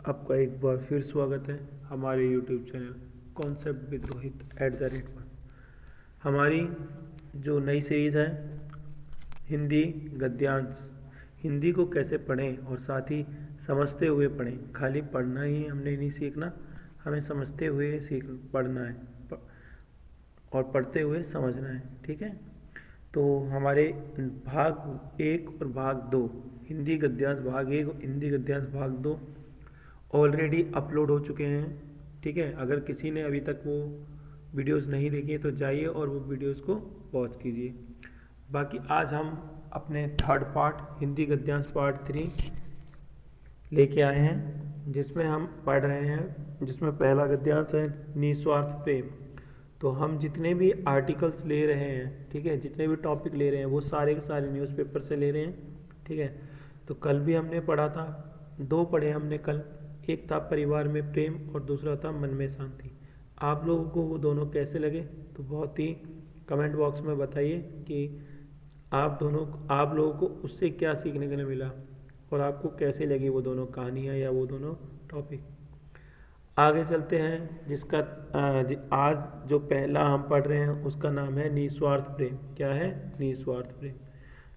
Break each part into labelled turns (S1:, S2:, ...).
S1: आपका एक बार फिर स्वागत है हमारे YouTube channel concept with Rohit @ पर। हमारी जो नई सीरीज़ है हिंदी गद्यांश, हिंदी को कैसे पढ़ें और साथ ही समझते हुए पढ़ें। खाली पढ़ना ही हमने नहीं सीखना, हमें समझते हुए पढ़ना है और पढ़ते हुए समझना है। ठीक है, तो हमारे भाग 1 और भाग 2 हिंदी गद्यांश भाग 1 और हिंदी गद्यांश भाग 2 ऑलरेडी अपलोड हो चुके हैं। ठीक है, अगर किसी ने अभी तक वो वीडियोस नहीं देखी है तो जाइए और वो वीडियोस को वॉच कीजिए। बाकी आज हम अपने थर्ड पार्ट हिंदी गद्यांश पार्ट 3 लेके आए हैं, जिसमें हम पढ़ रहे हैं, जिसमें पहला गद्यांश है निस्वार्थ प्रेम। तो हम जितने भी आर्टिकल्स ले रहे हैं, ठीक है, जितने भी टॉपिक ले रहे हैं वो सारे के सारे न्यूज़पेपर से ले रहे हैं। ठीक है, तो कल भी हमने पढ़ा था, 2 पढ़े हमने कल। एक था परिवार में प्रेम और दूसरा था मन में शांति। आप लोगों को वो दोनों कैसे लगे तो बहुत ही कमेंट बॉक्स में बताइए कि आप लोगों को उससे क्या सीखने के लिए मिला और आपको कैसे लगी वो दोनों कहानियाँ या वो दोनों टॉपिक। आगे चलते हैं, जिसका आज जो पहला हम पढ़ रहे हैं उसका नाम है निस्वार्थ प्रेम। क्या है? निस्वार्थ प्रेम।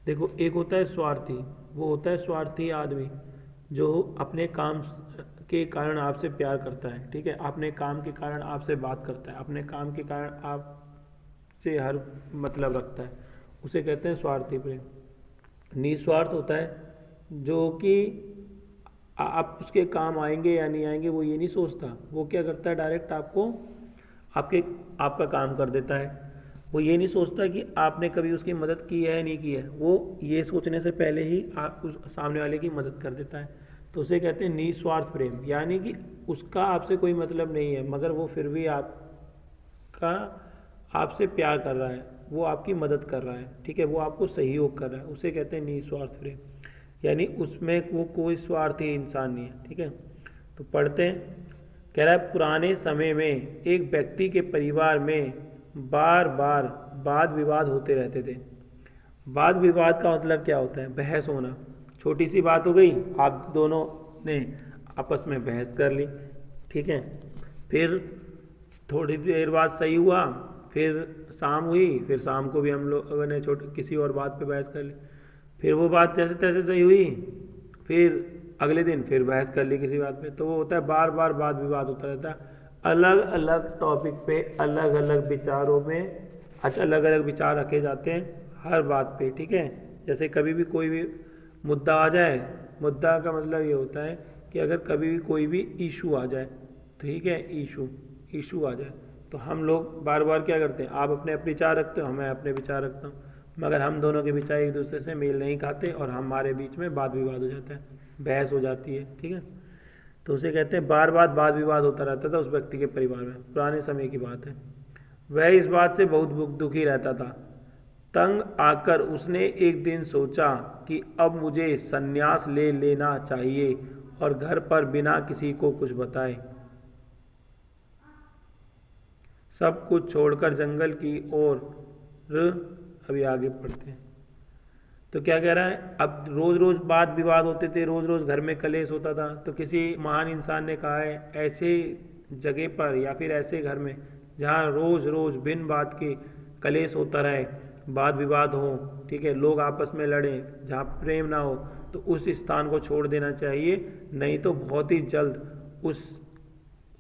S1: देखो, एक होता है स्वार्थी, वो होता है स्वार्थी आदमी जो अपने काम के कारण आपसे प्यार करता है। ठीक है, अपने काम के कारण आपसे बात करता है, अपने काम के कारण आपसे हर मतलब रखता है, उसे कहते हैं स्वार्थी प्रेम। निस्वार्थ होता है जो कि आप उसके काम आएंगे या नहीं आएंगे वो ये नहीं सोचता। वो क्या करता है, डायरेक्ट आपका काम कर देता है। वो ये नहीं सोचता कि आपने कभी उसकी मदद की है या नहीं की है, वो ये सोचने से पहले ही आप उस सामने वाले की मदद कर देता है। तो उसे कहते हैं निस्वार्थ प्रेम, यानी कि उसका आपसे कोई मतलब नहीं है मगर वो फिर भी आपका आपसे प्यार कर रहा है, वो आपकी मदद कर रहा है। ठीक है, वो आपको सहयोग कर रहा है, उसे कहते हैं निस्वार्थ प्रेम। यानी उसमें वो कोई स्वार्थी इंसान नहीं है। ठीक है, तो पढ़ते हैं। कह रहा है पुराने समय में एक व्यक्ति के परिवार में बार बार वाद विवाद होते रहते थे। वाद विवाद का मतलब क्या होता है? बहस होना। छोटी सी बात हो गई, आप दोनों ने आपस में बहस कर ली। ठीक है, फिर थोड़ी देर बाद सही हुआ, फिर शाम हुई, फिर शाम को भी हम लोगों ने किसी और बात पे बहस कर ली। फिर वो बात जैसे तैसे सही हुई, फिर अगले दिन फिर बहस कर ली किसी बात पे। तो वो होता है बार बार वाद विवाद होता रहता है, अलग अलग टॉपिक पे अलग अलग विचारों में अलग अलग विचार रखे जाते हैं हर बात पे। ठीक है, जैसे कभी भी कोई भी मुद्दा आ जाए, मुद्दा का मतलब ये होता है कि अगर कभी भी कोई भी इशू आ जाए, ठीक है, इशू आ जाए तो हम लोग बार बार क्या करते हैं, आप अपने अपने विचार रखते हो, मैं अपने विचार रखता हूँ, मगर हम दोनों के विचार एक दूसरे से मेल नहीं खाते और हमारे बीच में वाद विवाद हो जाता है, बहस हो जाती है। ठीक है, तो उसे कहते हैं बार बार वाद विवाद होता रहता था उस व्यक्ति के परिवार में। पुराने समय की बात है। वह इस बात से बहुत दुखी रहता था। तंग आकर उसने एक दिन सोचा कि अब मुझे संन्यास ले लेना चाहिए और घर पर बिना किसी को कुछ बताए सब कुछ छोड़कर जंगल की ओर अभी आगे पढ़ते हैं। तो क्या कह रहा है, अब रोज रोज वाद विवाद होते थे, रोज रोज घर में कलेश होता था। तो किसी महान इंसान ने कहा है ऐसे जगह पर या फिर ऐसे घर में जहाँ रोज रोज बिन बात के कलेश होता रहे, वाद विवाद हो, ठीक है, लोग आपस में लड़ें, जहाँ प्रेम ना हो, तो उस स्थान को छोड़ देना चाहिए, नहीं तो बहुत ही जल्द उस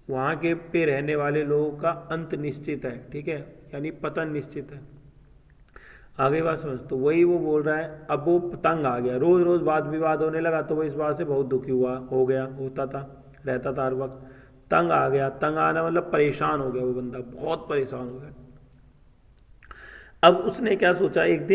S1: वहाँ के पे रहने वाले लोगों का अंत निश्चित है। ठीक है, यानी पतन निश्चित है। आगे बात समझ। तो वही वो बोल रहा है, अब वो तंग आ गया, रोज रोज वाद विवाद होने लगा तो वो इस बात से बहुत दुखी हो गया, होता था, रहता था हर वक्त। तंग आ गया, तंग आना मतलब परेशान हो गया, वो बंदा बहुत परेशान हो गया। अब उसने क्या सोचा, एक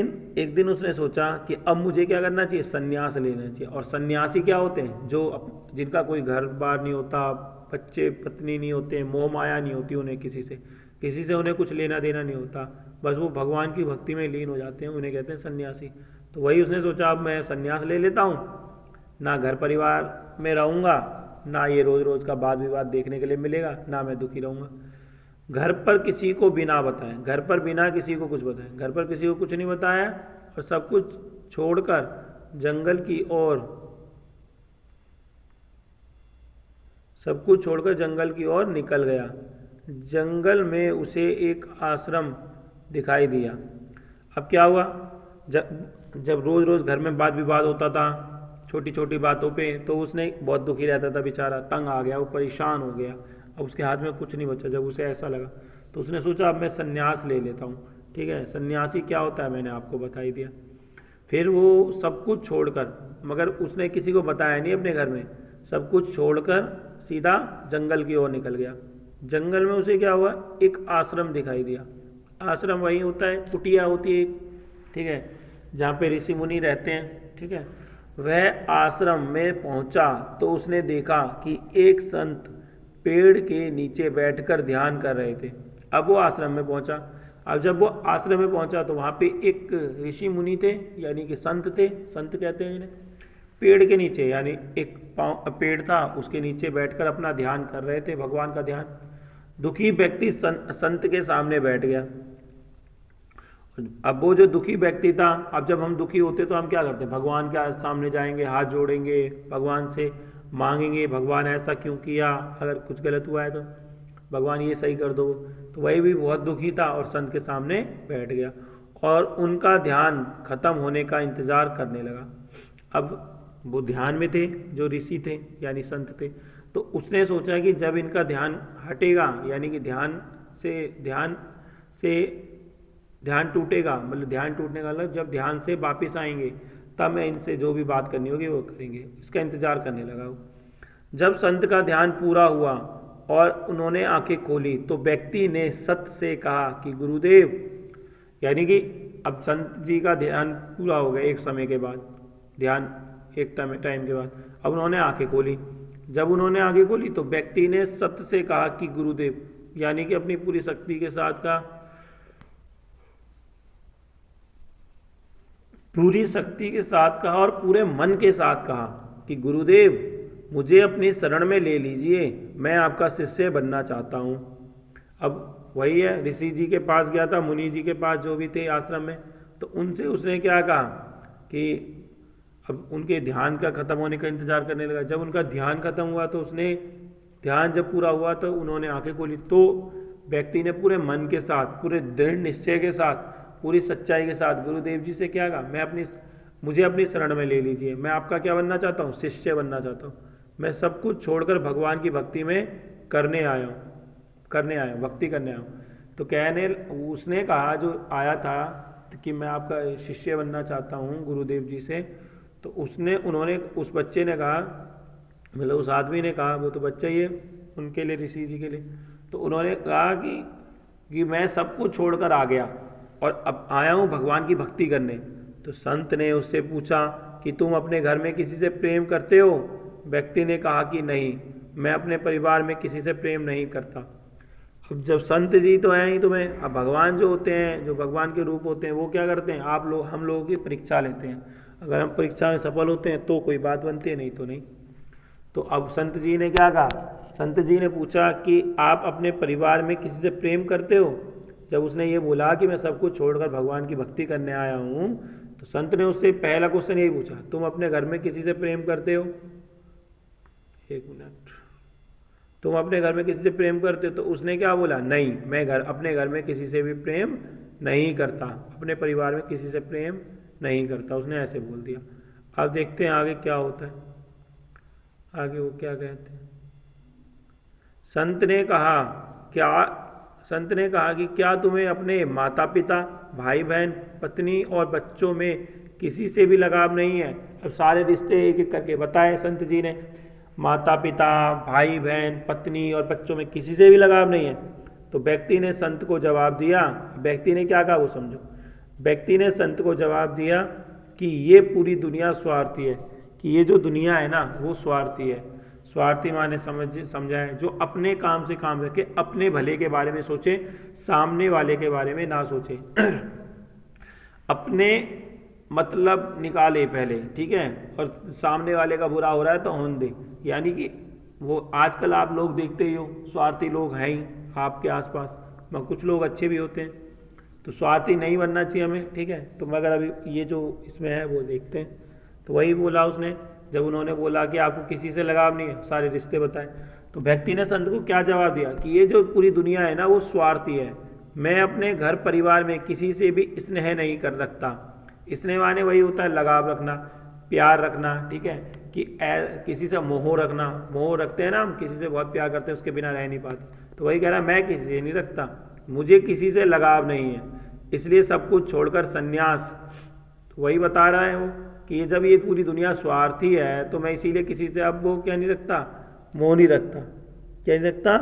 S1: दिन उसने सोचा कि अब मुझे क्या करना चाहिए, संन्यास लेना चाहिए। और सन्यासी क्या होते हैं, जो जिनका कोई घर बार नहीं होता, बच्चे पत्नी नहीं होते, मोह माया नहीं होती उन्हें, किसी से उन्हें कुछ लेना देना नहीं होता, बस वो भगवान की भक्ति में लीन हो जाते हैं, उन्हें कहते हैं सन्यासी। तो वही उसने सोचा, अब मैं सन्यास ले लेता हूँ, ना घर परिवार में रहूँगा, ना ये रोज़ रोज़ का वाद विवाद देखने के लिए मिलेगा, ना मैं दुखी रहूँगा। घर पर किसी को बिना बताए, घर पर बिना किसी को कुछ बताए, घर पर किसी को कुछ नहीं बताया और सब कुछ छोड़कर जंगल की ओर सब कुछ छोड़कर जंगल की ओर निकल गया। जंगल में उसे एक आश्रम दिखाई दिया। अब क्या हुआ, जब जब रोज़ रोज़ घर में वाद विवाद होता था छोटी छोटी बातों पे, तो उसने बहुत दुखी रहता था बेचारा, तंग आ गया, वो परेशान हो गया। अब उसके हाथ में कुछ नहीं बचा। जब उसे ऐसा लगा तो उसने सोचा अब मैं संन्यास ले लेता हूँ। ठीक है, सन्यासी क्या होता है मैंने आपको बता ही दिया। फिर वो सब कुछ छोड़कर, मगर उसने किसी को बताया नहीं अपने घर में, सब कुछ छोड़कर सीधा जंगल की ओर निकल गया। जंगल में उसे क्या हुआ, एक आश्रम दिखाई दिया। आश्रम वही होता है, कुटिया होती है एक, ठीक है, जहाँ पे ऋषि मुनि रहते हैं। ठीक है, वह आश्रम में पहुंचा तो उसने देखा कि एक संत पेड़ के नीचे बैठकर ध्यान कर रहे थे। अब वो आश्रम में पहुंचा। अब जब वो आश्रम में पहुंचा तो वहाँ पे एक ऋषि मुनि थे, यानी कि संत थे, संत कहते हैं इन्हें। पेड़ के नीचे, यानी एक पेड़ था, उसके नीचे बैठकर अपना ध्यान कर रहे थे, भगवान का ध्यान। दुखी व्यक्ति संत के सामने बैठ गया। अब वो जो दुखी व्यक्ति था, अब जब हम दुखी होते तो हम क्या करते हैं, भगवान के सामने जाएंगे, हाथ जोड़ेंगे, भगवान से मांगेंगे, भगवान ऐसा क्यों किया, अगर कुछ गलत हुआ है तो भगवान ये सही कर दो। तो वही भी बहुत दुखी था और संत के सामने बैठ गया और उनका ध्यान खत्म होने का इंतजार करने लगा। अब वो ध्यान में थे, जो ऋषि थे यानी संत थे, तो उसने सोचा कि जब इनका ध्यान हटेगा, यानी कि से ध्यान टूटेगा, मतलब ध्यान टूटने का मतलब जब ध्यान से वापिस आएंगे तब मैं इनसे जो भी बात करनी होगी वो करेंगे। इसका इंतजार करने लगा वो। जब संत का ध्यान पूरा हुआ और उन्होंने आंखें खोली तो व्यक्ति ने सत्य से कहा कि गुरुदेव, यानी कि अब संत जी का ध्यान पूरा हो गया एक समय के बाद, ध्यान एक टाइम के बाद, अब उन्होंने आंखें खोली। जब उन्होंने आंखें खोली तो व्यक्ति ने सत्य से कहा कि गुरुदेव, यानी कि अपनी पूरी शक्ति के साथ कहा, पूरी शक्ति के साथ कहा और पूरे मन के साथ कहा कि गुरुदेव मुझे अपनी शरण में ले लीजिए, मैं आपका शिष्य बनना चाहता हूँ। अब वही है, ऋषि जी के पास गया था, मुनि जी के पास जो भी थे आश्रम में, तो उनसे उसने क्या कहा कि अब उनके ध्यान का खत्म होने का इंतजार करने लगा। जब उनका ध्यान खत्म हुआ तो उसने, ध्यान जब पूरा हुआ तो उन्होंने आंखें खोली, तो व्यक्ति ने पूरे मन के साथ, पूरे दृढ़ निश्चय के साथ, पूरी सच्चाई के साथ गुरुदेव जी से क्या कहा, मुझे अपनी शरण में ले लीजिए, मैं आपका क्या बनना चाहता हूँ, शिष्य बनना चाहता हूँ। मैं सब कुछ छोड़कर भगवान की भक्ति में करने आया हूँ, भक्ति करने आया हूँ। तो कहने उसने कहा जो आया था कि मैं आपका शिष्य बनना चाहता हूँ गुरुदेव जी से, तो उन्होंने उस बच्चे ने कहा, मतलब उस आदमी ने कहा, वो तो बच्चा ही है उनके लिए, ऋषि जी के लिए, तो उन्होंने कहा कि मैं सब कुछ छोड़कर आ गया और अब आया हूँ भगवान की भक्ति करने। तो संत ने उससे पूछा कि तुम अपने घर में किसी से प्रेम करते हो? व्यक्ति ने कहा कि नहीं, मैं अपने परिवार में किसी से प्रेम नहीं करता। अब जब संत जी तो हैं ही तुम्हें, अब भगवान जो होते हैं, जो भगवान के रूप होते हैं, वो क्या करते हैं, हम लोगों की परीक्षा लेते हैं। अगर हम परीक्षा में सफल होते हैं तो कोई बात बनती है, नहीं तो नहीं। तो अब संत जी ने क्या कहा, संत जी ने पूछा कि आप अपने परिवार में किसी से प्रेम करते हो? जब उसने ये बोला कि मैं सब कुछ छोड़कर भगवान की भक्ति करने आया हूँ, तो संत ने उससे पहला क्वेश्चन यही पूछा, तुम अपने घर में किसी से प्रेम करते हो? एक मिनट, तुम अपने घर में किसी से प्रेम करते हो? तो उसने क्या बोला, नहीं, मैं अपने घर में किसी से भी प्रेम नहीं करता, अपने परिवार में किसी से प्रेम नहीं करता, उसने ऐसे बोल दिया। अब देखते हैं आगे क्या होता है, आगे वो क्या कहते हैं। संत ने कहा कि क्या तुम्हें अपने माता पिता, भाई बहन, पत्नी और बच्चों में किसी से भी लगाव नहीं है? अब सारे रिश्ते एक एक करके बताए संत जी ने, माता पिता, भाई बहन, पत्नी और बच्चों में किसी से भी लगाव नहीं है। तो व्यक्ति ने संत को जवाब दिया, व्यक्ति ने क्या कहा वो समझो। व्यक्ति ने संत को जवाब दिया कि ये पूरी दुनिया स्वार्थी है, कि ये जो दुनिया है ना वो स्वार्थी है। स्वार्थी माने समझाए, जो अपने काम से काम रखे, अपने भले के बारे में सोचे, सामने वाले के बारे में ना सोचे अपने मतलब निकाले पहले, ठीक है, और सामने वाले का बुरा हो रहा है तो होने दे। यानी कि वो आजकल आप लोग देखते ही हो, स्वार्थी लोग हैं ही आपके आसपास, मगर कुछ लोग अच्छे भी होते हैं, तो स्वार्थी नहीं बनना चाहिए हमें, ठीक है। तो मगर अभी ये जो इसमें है वो देखते हैं। तो वही बोला उसने, जब उन्होंने बोला कि आपको किसी से लगाव नहीं है, सारे रिश्ते बताए, तो व्यक्ति ने संत को क्या जवाब दिया कि ये जो पूरी दुनिया है ना वो स्वार्थी है। मैं अपने घर परिवार में किसी से भी स्नेह नहीं कर सकता। स्नेह माने वही होता है लगाव रखना, प्यार रखना, ठीक है, कि किसी से मोह रखना। मोह रखते हैं ना हम, किसी से बहुत प्यार करते हैं, उसके बिना रह नहीं पाते। तो वही कह रहा है मैं किसी से नहीं रखता, मुझे किसी से लगाव नहीं है, इसलिए सब कुछ छोड़कर संन्यास। तो वही बता रहा है वो कि ये जब ये पूरी दुनिया स्वार्थी है तो मैं इसीलिए किसी से अब वो क्या नहीं रखता, मोह नहीं रखता। क्या नहीं रखता?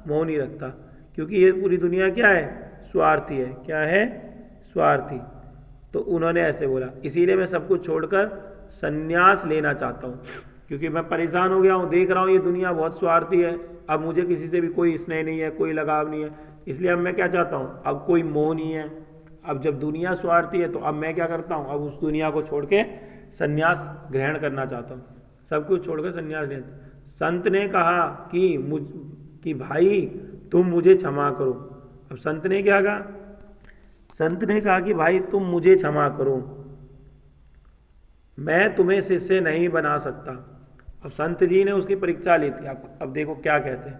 S1: मोह नहीं रखता, क्योंकि ये पूरी दुनिया क्या है, स्वार्थी है। क्या है? स्वार्थी। तो उन्होंने ऐसे बोला, इसीलिए मैं सब कुछ छोड़कर संन्यास लेना चाहता हूँ, क्योंकि मैं परेशान हो गया हूँ, देख रहा हूँ ये दुनिया बहुत स्वार्थी है, अब मुझे किसी से भी कोई स्नेह नहीं है, कोई लगाव नहीं है, इसलिए अब मैं क्या चाहता हूँ, अब कोई मोह नहीं है। अब जब दुनिया स्वार्थी है तो अब मैं क्या करता हूँ, अब उस दुनिया को छोड़ के संन्यास ग्रहण करना चाहता हूँ, सब कुछ छोड़कर संन्यास लेना। संत ने कहा कि भाई तुम मुझे क्षमा करो। अब संत ने क्या कहा? संत ने कहा कि भाई तुम मुझे क्षमा करो, मैं तुम्हें शिष्य नहीं बना सकता। अब संत जी ने उसकी परीक्षा ली थी। अब देखो क्या कहते हैं,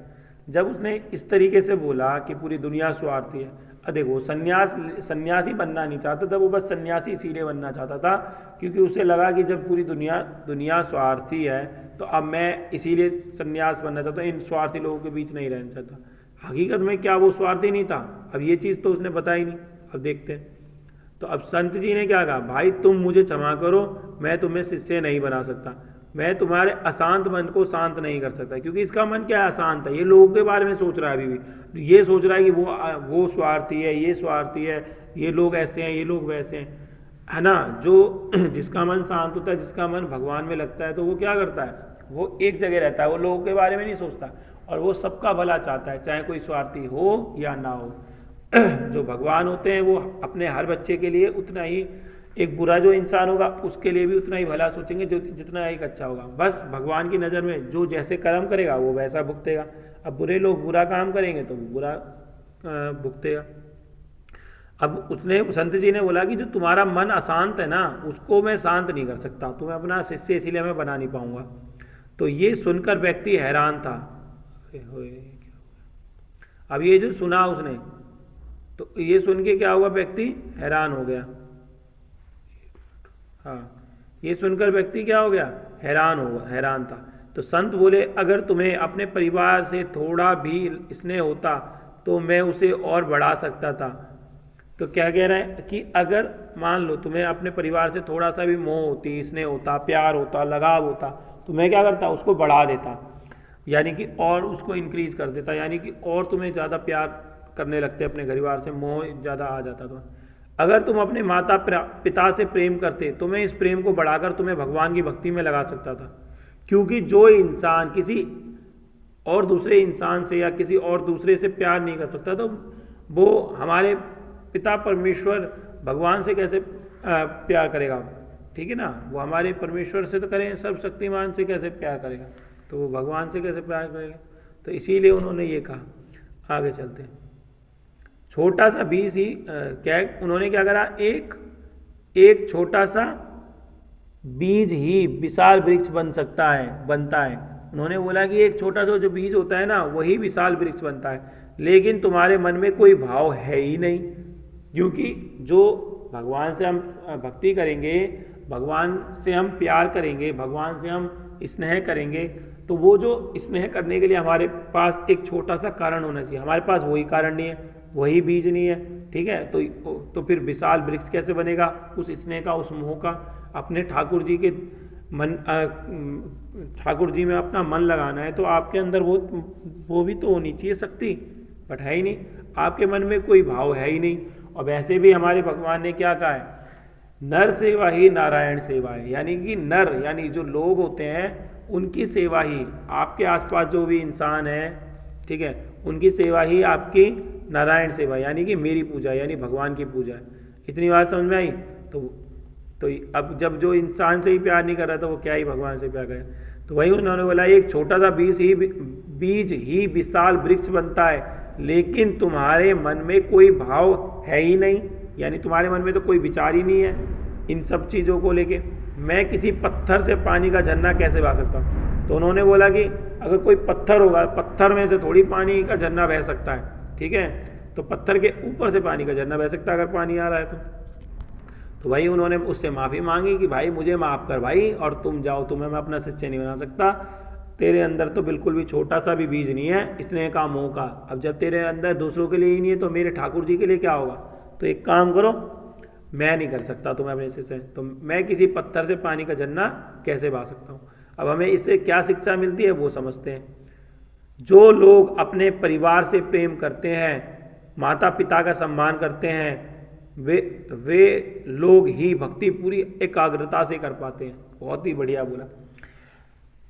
S1: जब उसने इस तरीके से बोला कि पूरी दुनिया स्वार्थी है। अब देखो सन्यासी बनना नहीं चाहता था वो, बस सन्यासी इसीलिए बनना चाहता था क्योंकि उसे लगा कि जब पूरी दुनिया स्वार्थी है तो अब मैं इसीलिए सन्यास बनना चाहता हूँ, इन स्वार्थी लोगों के बीच नहीं रहना चाहता। हकीकत में क्या वो स्वार्थी नहीं था? अब ये चीज़ तो उसने बताई नहीं। अब देखते हैं। तो अब संत जी ने क्या कहा, भाई तुम मुझे क्षमा करो, मैं तुम्हें शिष्य नहीं बना सकता, मैं तुम्हारे अशांत मन को शांत नहीं कर सकता। क्योंकि इसका मन क्या है, अशांत है, ये लोगों के बारे में सोच रहा है अभी भी, ये सोच रहा है कि वो स्वार्थी है, ये स्वार्थी है, ये लोग ऐसे हैं, ये लोग वैसे हैं, है ना। जो जिसका मन शांत होता है, जिसका मन भगवान में लगता है, तो वो क्या करता है, वो एक जगह रहता है, वो लोगों के बारे में नहीं सोचता और वो सबका भला चाहता है, चाहे कोई स्वार्थी हो या ना हो। जो भगवान होते हैं वो अपने हर बच्चे के लिए उतना ही, एक बुरा जो इंसान होगा उसके लिए भी उतना ही भला सोचेंगे जो जितना एक अच्छा होगा। बस भगवान की नज़र में जो जैसे कर्म करेगा वो वैसा भुगतेगा। अब बुरे लोग बुरा काम करेंगे तो वो बुरा भुगतेगा। अब उसने, संत जी ने बोला कि जो तुम्हारा मन अशांत है ना, उसको मैं शांत नहीं कर सकता, तुम्हें अपना शिष्य इसीलिए मैं बना नहीं पाऊंगा। तो ये सुनकर व्यक्ति हैरान था। अब ये जो सुना उसने, तो ये सुन के क्या हुआ, व्यक्ति हैरान हो गया। हाँ, ये सुनकर व्यक्ति क्या हो गया, हैरान था। तो संत बोले, अगर तुम्हें अपने परिवार से थोड़ा भी स्नेह होता तो मैं उसे और बढ़ा सकता था। तो क्या कह रहे हैं कि अगर मान लो तुम्हें अपने परिवार से थोड़ा सा भी मोह होती, स्नेह होता, प्यार होता, लगाव होता, तो मैं क्या करता, उसको बढ़ा देता, यानी कि और उसको इंक्रीज कर देता, यानी कि और तुम्हें ज़्यादा प्यार करने लगते, अपने परिवार से मोह ज़्यादा आ जाता। तो अगर तुम अपने माता पिता से प्रेम करते तो मैं इस प्रेम को बढ़ाकर तुम्हें भगवान की भक्ति में लगा सकता था। क्योंकि जो इंसान किसी और दूसरे इंसान से या किसी और दूसरे से प्यार नहीं कर सकता तो वो हमारे पिता परमेश्वर भगवान से कैसे प्यार करेगा, ठीक है ना। वो हमारे परमेश्वर से तो करें, सर्वशक्तिमान से कैसे प्यार करेगा, तो वो भगवान से कैसे प्यार करेगा। तो इसीलिए उन्होंने ये कहा। आगे चलते हैं। छोटा सा बीज ही क्या उन्होंने क्या करा, एक छोटा सा बीज ही विशाल वृक्ष बनता है। उन्होंने बोला कि एक छोटा सा जो बीज होता है ना, वही विशाल वृक्ष बनता है, लेकिन तुम्हारे मन में कोई भाव है ही नहीं। क्योंकि जो भगवान से हम भक्ति करेंगे, भगवान से हम प्यार करेंगे, भगवान से हम स्नेह करेंगे, तो वो जो स्नेह करने के लिए हमारे पास एक छोटा सा कारण होना चाहिए। हमारे पास वही कारण नहीं है, वही बीज नहीं है, ठीक है। तो फिर विशाल वृक्ष कैसे बनेगा, उस स्नेह का, उस मोह का। अपने ठाकुर जी में अपना मन लगाना है तो आपके अंदर वो भी तो होनी चाहिए शक्ति, बट है ही नहीं, आपके मन में कोई भाव है ही नहीं। और वैसे भी हमारे भगवान ने क्या कहा है, नर सेवा ही नारायण सेवा है, यानी कि नर यानी जो लोग होते हैं उनकी सेवा ही, आपके आसपास जो भी इंसान है, ठीक है, उनकी सेवा ही आपकी नारायण सेवा, यानी कि मेरी पूजा, यानी भगवान की पूजा है। इतनी बात समझ में आई। तो अब जब जो इंसान से ही प्यार नहीं कर रहा था वो क्या ही भगवान से प्यार करे। तो वही उन्होंने बोला, एक छोटा सा बीज ही विशाल वृक्ष बनता है, लेकिन तुम्हारे मन में कोई भाव है ही नहीं, यानी तुम्हारे मन में तो कोई विचार ही नहीं है इन सब चीज़ों को लेके। मैं किसी पत्थर से पानी का झरना कैसे बहा सकता हूँ, तो उन्होंने बोला कि अगर कोई पत्थर होगा, पत्थर में से थोड़ी पानी का झरना बह सकता है, ठीक है, तो पत्थर के ऊपर से पानी का झरना बह सकता है अगर पानी आ रहा है तो भाई उन्होंने उससे माफ़ी मांगी कि भाई मुझे माफ़ कर भाई, और तुम जाओ, तुम्हें मैं अपना शिष्य नहीं बना सकता, तेरे अंदर तो बिल्कुल भी छोटा सा भी बीज नहीं है स्नेह का मोह का। अब जब तेरे अंदर दूसरों के लिए ही नहीं है तो मेरे ठाकुर जी के लिए क्या होगा। तो एक काम करो, मैं नहीं कर सकता तुम्हें अपने शिष्य, तो मैं किसी पत्थर से पानी का झरना कैसे बहा सकता हूँ। अब हमें इससे क्या शिक्षा मिलती है वो समझते हैं। जो लोग अपने परिवार से प्रेम करते हैं, माता पिता का सम्मान करते हैं, वे लोग ही भक्ति पूरी एकाग्रता से कर पाते हैं। बहुत ही बढ़िया बोला।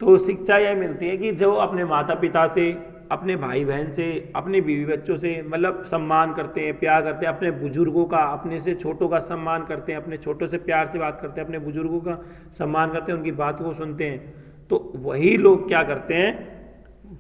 S1: तो शिक्षा यह मिलती है कि जो अपने माता पिता से, अपने भाई बहन से, अपने बीवी बच्चों से मतलब सम्मान करते हैं, प्यार करते हैं, अपने बुजुर्गों का, अपने से छोटों का सम्मान करते हैं, अपने छोटों से प्यार से बात करते हैं, अपने बुजुर्गों का सम्मान करते हैं, उनकी बात को सुनते हैं, तो वही लोग क्या करते हैं,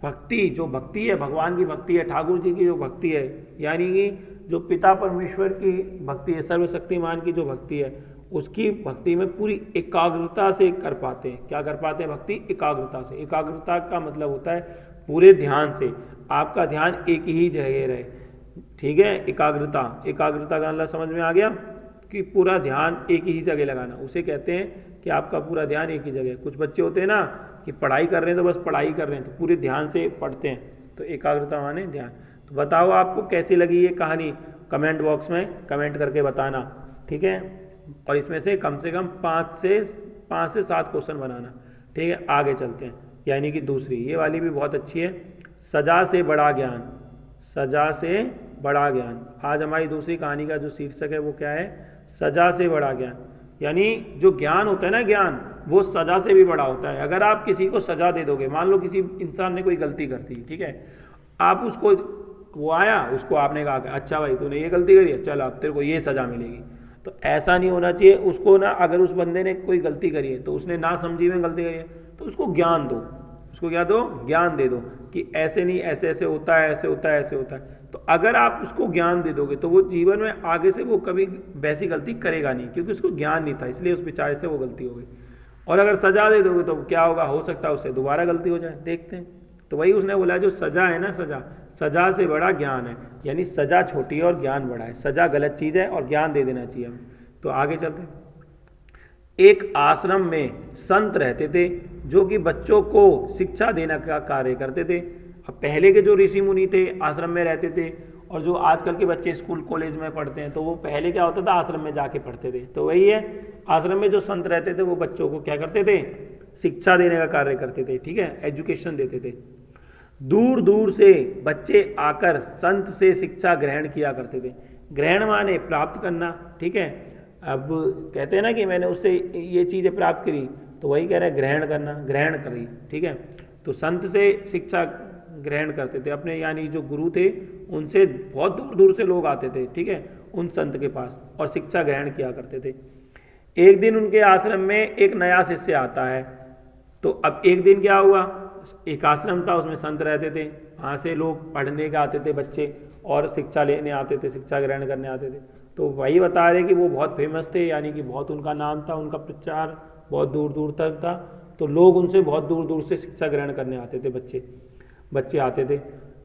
S1: भक्ति, जो भक्ति है भगवान की भक्ति है, ठाकुर जी की जो भक्ति है, यानी कि जो पिता परमेश्वर की भक्ति है, सर्वशक्तिमान की जो भक्ति है, उसकी भक्ति में पूरी एकाग्रता से कर पाते हैं। क्या कर पाते हैं, भक्ति एकाग्रता से। एकाग्रता का मतलब होता है पूरे ध्यान से, आपका ध्यान एक ही जगह रहे, ठीक है। एकाग्रता, एकाग्रता का मतलब समझ में आ गया कि पूरा ध्यान एक ही जगह लगाना, उसे कहते हैं कि आपका पूरा ध्यान एक ही जगह। कुछ बच्चे होते हैं ना कि पढ़ाई कर रहे हैं तो बस पढ़ाई कर रहे हैं, तो पूरे ध्यान से पढ़ते हैं, तो एकाग्रता माने ध्यान। तो बताओ आपको कैसी लगी ये कहानी, कमेंट बॉक्स में कमेंट करके बताना, ठीक है। और इसमें से कम 5 से 7 क्वेश्चन बनाना, ठीक है। आगे चलते हैं, यानी कि दूसरी, ये वाली भी बहुत अच्छी है, सजा से बड़ा ज्ञान। सजा से बड़ा ज्ञान। आज हमारी दूसरी कहानी का जो शीर्षक है वो क्या है, सजा से बड़ा ज्ञान। यानी जो ज्ञान होता है ना, ज्ञान वो सजा से भी बड़ा होता है। अगर आप किसी को सजा दे दोगे, मान लो किसी इंसान ने कोई गलती कर दी, ठीक है, आप उसको, वो आया, उसको आपने कहा अच्छा भाई तूने ये गलती करी है, चल अब तेरे को ये सजा मिलेगी, तो ऐसा नहीं होना चाहिए। उसको ना, अगर उस बंदे ने कोई गलती करी है तो उसने ना समझी में गलती करी है, तो उसको ज्ञान दो, उसको क्या दो, ज्ञान दे दो कि ऐसे नहीं, ऐसे ऐसे होता है, ऐसे होता है, ऐसे होता है। तो अगर आप उसको ज्ञान दे दोगे तो वो जीवन में आगे से वो कभी वैसी गलती करेगा नहीं, क्योंकि उसको ज्ञान नहीं था, इसलिए उस बेचारे से वो गलती हो गई। और अगर सजा दे दोगे तो क्या होगा, हो सकता है उससे दोबारा गलती हो जाए। देखते हैं, तो वही उसने बोला, जो सजा है ना, सजा से बड़ा ज्ञान है, यानी सजा छोटी है और ज्ञान बड़ा है। सजा गलत चीज़ है और ज्ञान दे देना चाहिए हमें। तो आगे चलते हैं। एक आश्रम में संत रहते थे जो कि बच्चों को शिक्षा देने का कार्य करते थे। अब पहले के जो ऋषि मुनि थे आश्रम में रहते थे, और जो आजकल के बच्चे स्कूल कॉलेज में पढ़ते हैं, तो वो पहले क्या होता था, आश्रम में जाके पढ़ते थे। तो वही है, आश्रम में जो संत रहते थे वो बच्चों को क्या करते थे, शिक्षा देने का कार्य करते थे, ठीक है, एजुकेशन देते थे। दूर दूर से बच्चे आकर संत से शिक्षा ग्रहण किया करते थे। ग्रहण माने प्राप्त करना, ठीक है। अब कहते हैं ना कि मैंने उससे ये चीज़ें प्राप्त करी, तो वही कह रहे हैं ग्रहण करना, ग्रहण करी, ठीक है। तो संत से शिक्षा ग्रहण करते थे अपने, यानी जो गुरु थे उनसे बहुत दूर दूर से लोग आते थे, ठीक है, उन संत के पास, और शिक्षा ग्रहण किया करते थे। एक दिन उनके आश्रम में एक नया शिष्य आता है। तो अब एक दिन क्या हुआ, एक आश्रम था, उसमें संत रहते थे, वहाँ से लोग पढ़ने के आते थे बच्चे, और शिक्षा लेने आते थे, शिक्षा ग्रहण करने आते थे। तो वही बता रहे कि वो बहुत फेमस थे, यानी कि बहुत उनका नाम था, उनका प्रचार बहुत दूर दूर तक था, तो लोग उनसे बहुत दूर दूर से शिक्षा ग्रहण करने आते थे, बच्चे आते थे,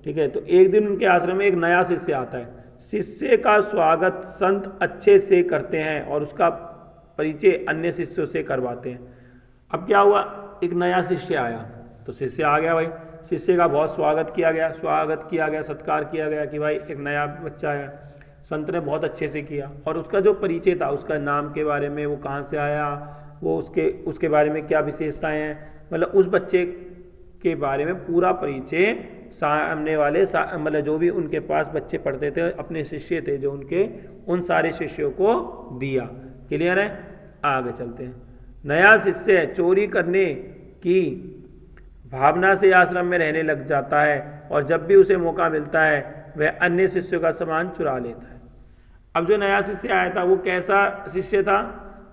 S1: ठीक है। तो एक दिन उनके आश्रम में एक नया शिष्य आता है। शिष्य का स्वागत संत अच्छे से करते हैं और उसका परिचय अन्य शिष्यों से करवाते हैं। अब क्या हुआ, एक नया शिष्य आया, तो शिष्य आ गया भाई, शिष्य का बहुत स्वागत किया गया, सत्कार किया गया कि भाई एक नया बच्चा आया। संत ने बहुत अच्छे से किया, और उसका जो परिचय था, उसका नाम के बारे में, वो कहाँ से आया, वो उसके बारे में क्या विशेषताएं हैं, मतलब उस बच्चे के बारे में पूरा परिचय सामने वाले मतलब जो भी उनके पास बच्चे पढ़ते थे, अपने शिष्य थे जो उनके, उन सारे शिष्यों को दिया। क्लियर है, आगे चलते हैं। नया शिष्य चोरी करने की भावना से आश्रम में रहने लग जाता है, और जब भी उसे मौका मिलता है वह अन्य शिष्यों का सामान चुरा लेता है। अब जो नया शिष्य आया था वो कैसा शिष्य था,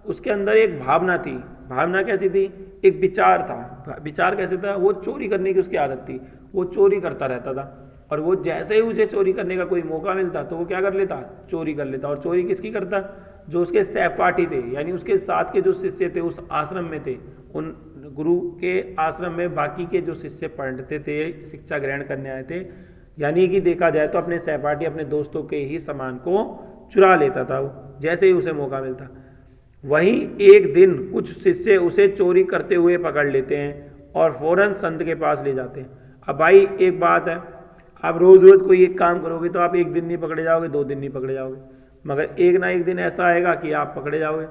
S1: उसके अंदर एक भावना थी। भावना कैसी थी, एक विचार था। विचार कैसे था, वो चोरी करने की उसकी आदत थी, वो चोरी करता रहता था, और वो जैसे ही उसे चोरी करने का कोई मौका मिलता तो वो क्या कर लेता, चोरी कर लेता। और चोरी किसकी करता, जो उसके सहपाठी थे, यानी उसके साथ के जो शिष्य थे उस आश्रम में थे, उन गुरु के आश्रम में बाकी के जो शिष्य पढ़ते थे, शिक्षा ग्रहण करने आए थे, यानी कि देखा जाए तो अपने सहपाठी, अपने दोस्तों के ही सामान को चुरा लेता था वो, जैसे ही उसे मौका मिलता। वहीं एक दिन कुछ शिष्य उसे चोरी करते हुए पकड़ लेते हैं और फौरन संत के पास ले जाते हैं। अब भाई एक बात है, आप रोज रोज कोई एक काम करोगे तो आप एक दिन नहीं पकड़े जाओगे, 2 दिन नहीं पकड़े जाओगे, मगर एक ना एक दिन ऐसा आएगा कि आप पकड़े जाओगे।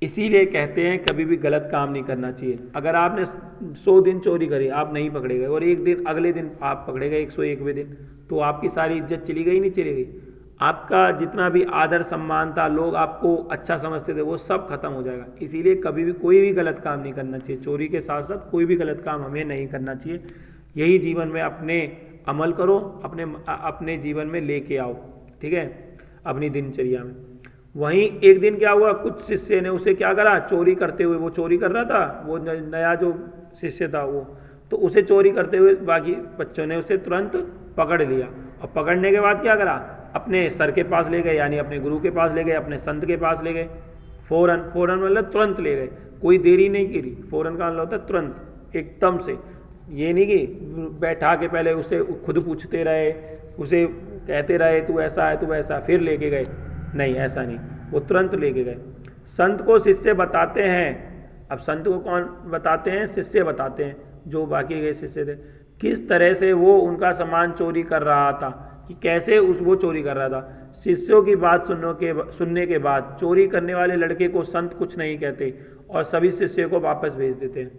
S1: इसीलिए कहते हैं कभी भी गलत काम नहीं करना चाहिए। अगर आपने 100 दिन चोरी करी, आप नहीं पकड़े गए, और एक दिन अगले दिन आप पकड़े गए 101वें दिन, तो आपकी सारी इज्जत चली गई, नहीं चली गई? आपका जितना भी आदर सम्मान था, लोग आपको अच्छा समझते थे, वो सब खत्म हो जाएगा। इसीलिए कभी भी कोई भी गलत काम नहीं करना चाहिए। चोरी के साथ साथ कोई भी गलत काम हमें नहीं करना चाहिए। यही जीवन में अपने अमल करो, अपने जीवन में लेके आओ, ठीक है, अपनी दिनचर्या में। वहीं एक दिन क्या हुआ, कुछ शिष्य ने उसे क्या करा, चोरी करते हुए, वो चोरी कर रहा था, वो नया जो शिष्य था वो, तो उसे चोरी करते हुए बाकी बच्चों ने उसे तुरंत पकड़ लिया। और पकड़ने के बाद क्या करा, अपने सर के पास ले गए, यानी अपने गुरु के पास ले गए, अपने संत के पास ले गए। फौरन, फौरन मतलब तुरंत ले गए, कोई देरी नहीं की। फौरन का मतलब होता है तुरंत, एकदम से। ये नहीं कि बैठा के पहले उसे खुद पूछते रहे, उसे कहते रहे तू ऐसा है, तू ऐसा, फिर लेके गए, नहीं, ऐसा नहीं, वो तुरंत लेके गए। संत को शिष्य बताते हैं। अब संत को कौन बताते हैं? शिष्य बताते हैं, जो बाकी के शिष्य थे, किस तरह से वो उनका सामान चोरी कर रहा था, कि कैसे वो चोरी कर रहा था। शिष्यों की बात सुनने के बाद चोरी करने वाले लड़के को संत कुछ नहीं कहते और सभी शिष्यों को वापस भेज देते हैं।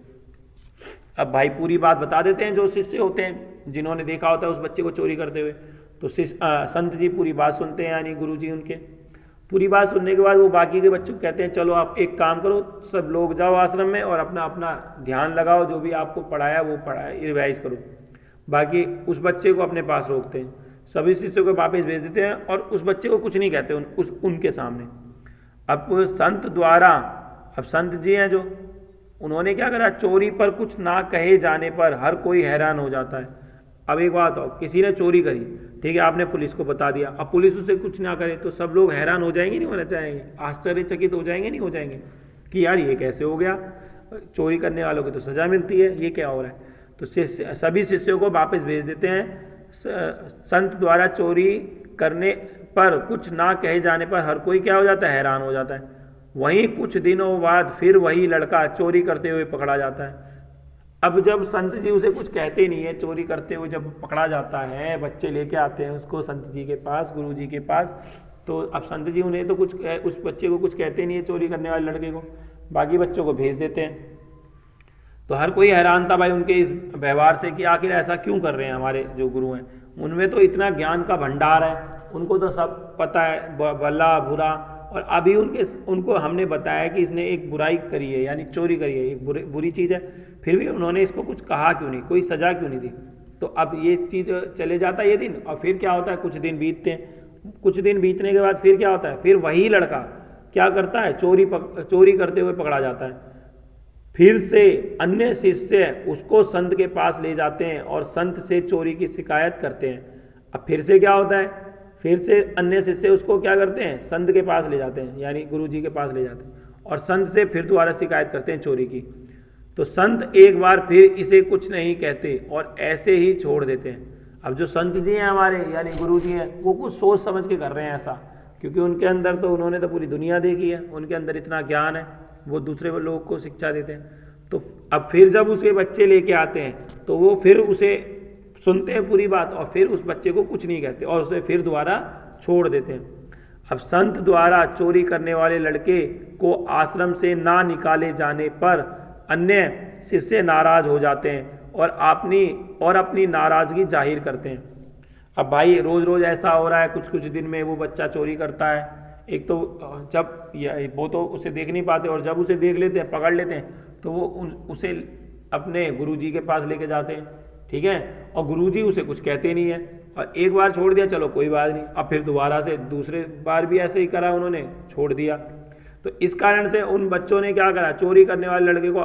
S1: अब भाई पूरी बात बता देते हैं जो शिष्य होते हैं, जिन्होंने देखा होता है उस बच्चे को चोरी करते हुए। तो संत जी पूरी बात सुनते हैं, यानी गुरु जी उनके। पूरी बात सुनने के बाद वो बाकी के बच्चों को कहते हैं, चलो आप एक काम करो, सब लोग जाओ आश्रम में और अपना अपना ध्यान लगाओ, जो भी आपको पढ़ाया वो पढ़ाया, रिवाइज करो। बाकी उस बच्चे को अपने पास रोकते हैं, सभी शिष्यों को वापस भेज देते हैं और उस बच्चे को कुछ नहीं कहते उनके सामने। अब संत द्वारा, अब संत जी हैं जो, उन्होंने क्या करा, चोरी पर कुछ ना कहे जाने पर हर कोई हैरान हो जाता है। अब एक बात हो, किसी ने चोरी करी, ठीक है, आपने पुलिस को बता दिया, अब पुलिस उसे कुछ ना करे तो सब लोग हैरान हो जाएंगे, नहीं होना चाहेंगे, आश्चर्यचकित हो जाएंगे, नहीं हो जाएंगे कि यार ये कैसे हो गया, चोरी करने वालों को तो सजा मिलती है, ये क्या हो रहा है। तो सभी शिष्यों को वापस भेज देते हैं। संत द्वारा चोरी करने पर कुछ ना कहे जाने पर हर कोई क्या हो जाता है, हैरान हो जाता है। वहीं कुछ दिनों बाद फिर वही लड़का चोरी करते हुए पकड़ा जाता है। अब जब संत जी उसे कुछ कहते नहीं है, चोरी करते हुए जब पकड़ा जाता है, बच्चे लेके आते हैं उसको संत जी के पास, गुरु जी के पास, तो अब संत जी उन्हें तो कुछ उस बच्चे को कुछ कहते नहीं है, चोरी करने वाले लड़के को, बाकी बच्चों को भेज देते हैं। तो हर कोई हैरान था भाई उनके इस व्यवहार से कि आखिर ऐसा क्यों कर रहे हैं हमारे जो गुरु हैं। उनमें तो इतना ज्ञान का भंडार है, उनको तो सब पता है, भला बुरा। और अभी उनको हमने बताया कि इसने एक बुराई करी है, यानी चोरी करी है, एक बुरी चीज़ है, फिर भी उन्होंने इसको कुछ कहा क्यों नहीं, कोई सजा क्यों नहीं दी। तो अब ये चीज़ चले जाता है ये दिन, और फिर क्या होता है, कुछ दिन बीतते हैं, कुछ दिन बीतने के बाद फिर क्या होता है, फिर वही लड़का क्या करता है, चोरी करते हुए पकड़ा जाता है। फिर से अन्य शिष्य उसको संत के पास ले जाते हैं और संत से चोरी की शिकायत करते हैं। अब फिर से क्या होता है, फिर से अन्य शिष्य उसको क्या करते हैं, संत के पास ले जाते हैं, यानी गुरु जी के पास ले जाते हैं और संत से फिर दोबारा शिकायत करते हैं चोरी की। तो संत एक बार फिर इसे कुछ नहीं कहते और ऐसे ही छोड़ देते हैं। अब जो संत जी हैं हमारे, यानी गुरु जी हैं, वो कुछ सोच समझ के कर रहे हैं ऐसा, क्योंकि उनके अंदर तो उन्होंने तो पूरी दुनिया देखी है, उनके अंदर इतना ज्ञान है, वो दूसरे लोगों को शिक्षा देते हैं। तो अब फिर जब उसके बच्चे लेके आते हैं तो वो फिर उसे सुनते हैं पूरी बात और फिर उस बच्चे को कुछ नहीं कहते और उसे फिर दोबारा छोड़ देते हैं। अब संत द्वारा चोरी करने वाले लड़के को आश्रम से ना निकाले जाने पर अन्य शिष्य नाराज हो जाते हैं और अपनी नाराजगी जाहिर करते हैं। अब भाई रोज रोज ऐसा हो रहा है, कुछ कुछ दिन में वो बच्चा चोरी करता है। एक तो जब वो तो उसे देख नहीं पाते और जब उसे देख लेते हैं, पकड़ लेते हैं, तो वो उसे अपने गुरुजी के पास लेके जाते हैं, ठीक है, और गुरुजी उसे कुछ कहते नहीं है। और एक बार छोड़ दिया, चलो कोई बात नहीं, अब फिर दोबारा से दूसरे बार भी ऐसे ही करा, उन्होंने छोड़ दिया। तो इस कारण से उन बच्चों ने क्या करा, चोरी करने वाले लड़के को,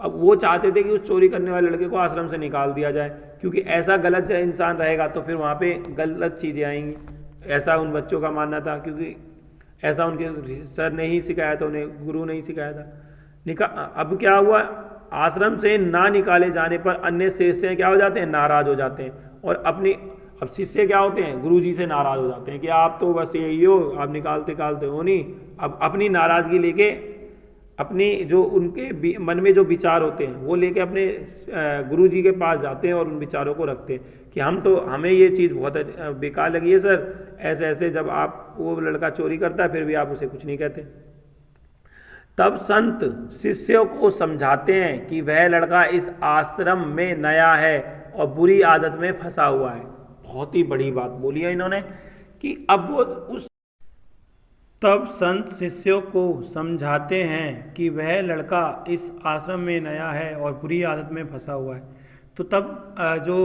S1: अब वो चाहते थे कि उस चोरी करने वाले लड़के को आश्रम से निकाल दिया जाए, क्योंकि ऐसा गलत इंसान रहेगा तो फिर वहाँ पे गलत चीज़ें आएंगी, ऐसा उन बच्चों का मानना था, क्योंकि ऐसा उनके सर ने ही सिखाया था, उन्हें गुरु ने ही सिखाया था। अब क्या हुआ, आश्रम से ना निकाले जाने पर अन्य शिष्य क्या हो जाते हैं, नाराज हो जाते हैं। और अपनी, अब शिष्य क्या होते हैं, गुरु जी से नाराज हो जाते हैं कि आप तो बस यही हो, आप निकालते निकालते हो नहीं। अब अपनी नाराजगी लेके, अपनी जो उनके मन में जो विचार होते हैं वो लेके अपने गुरु जी के पास जाते हैं और उन विचारों को रखते हैं कि हमें ये चीज़ बहुत बेकार लगी है सर, ऐसे ऐसे। जब आप, वो लड़का चोरी करता है फिर भी आप उसे कुछ नहीं कहते। तब संत शिष्यों को समझाते हैं कि वह लड़का इस आश्रम में नया है और बुरी आदत में फंसा हुआ है। बहुत ही बड़ी बात बोली है इन्होंने कि अब वो उस तब संत शिष्यों को समझाते हैं कि वह लड़का इस आश्रम में नया है और बुरी आदत में फंसा हुआ है। तो तब जो